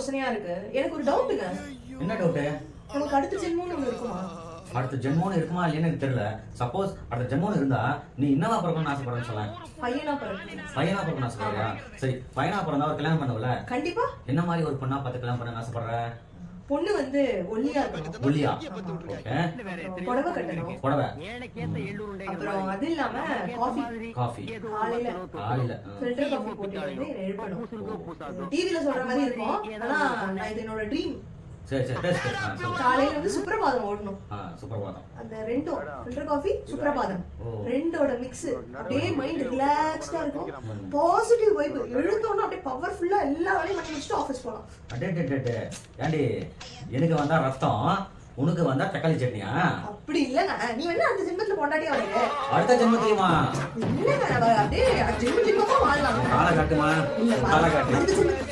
யோசனையா இருக்கு. எனக்கு ஒரு டவுட்டுங்க. என்ன டவுட்டு? நமக்கு அடுத்த ஜென்மம்னு ஒண்ணு இருக்குமா? அடுத்த ஜென்மோன்னு இருக்குமா இல்லைன்னு எனக்கு தெரியல. சப்போஸ் அடுத்த ஜென்மோன்னு இருந்தா நீ என்னவா பிறக்கணும்னு ஆசைப்படுறேன்னு சொல்ல. பையனா பிறக்கணும். பையனா பிறக்கணும்னு ஆசைப்படுறியா? சரி, பையனா பிறந்தா ஒரு கல்யாணம் பண்ணுவல? கண்டிப்பா. என்ன மாதிரி ஒரு பொண்ணா பார்த்து கல்யாணம் பண்ண ஆசைப்படுற? பொண்ணு வந்து ஒல்லியா இருக்கணும். ஒல்லியா? ஓகே. புடவை கட்டணும். புடவை. அப்புறம் அது இல்லாம காஃபி காலையில ஃபில்டர் காஃபி போட்டு வந்து எழுப்பணும். டிவில சொல்ற மாதிரி இருக்கும். ஆனா நான் இது என்னோட ட்ரீம். சரி சரி பேசு. காலையில வந்து சுப்ரபாதம் ஓடணும். சுப்ரபாதம். அந்த ரெண்டும் ஃபில்டர் காஃபி சுப்ரபாதம் ரெண்டோட மிக்ஸ் அப்படியே மைண்ட் ரிலாக்ஸ்டா இருக்கும். பாசிட்டிவ் வைப் எழுந்தோம்னா அப்படியே பவர்ஃபுல்லா எல்லா வேலையும் பண்ணி முடிச்சுட்டு ஆஃபீஸ் போலாம். அடே ஏண்டி எனக்கு வந்தா ரத்தம், உனக்கு வந்தா தக்காளி சட்னியா? அப்படி இல்லங்க. நீ என்ன அடுத்த ஜென்மத்துல கொண்டாடியா வரீங்க? அடுத்த ஜென்மத்திலமா? இல்லங்க, அப்படியே ஜென்மமா வாழலாம். காலை காட்டுமா? காலை காட்டு. அடுத்த ஜென்மத்துல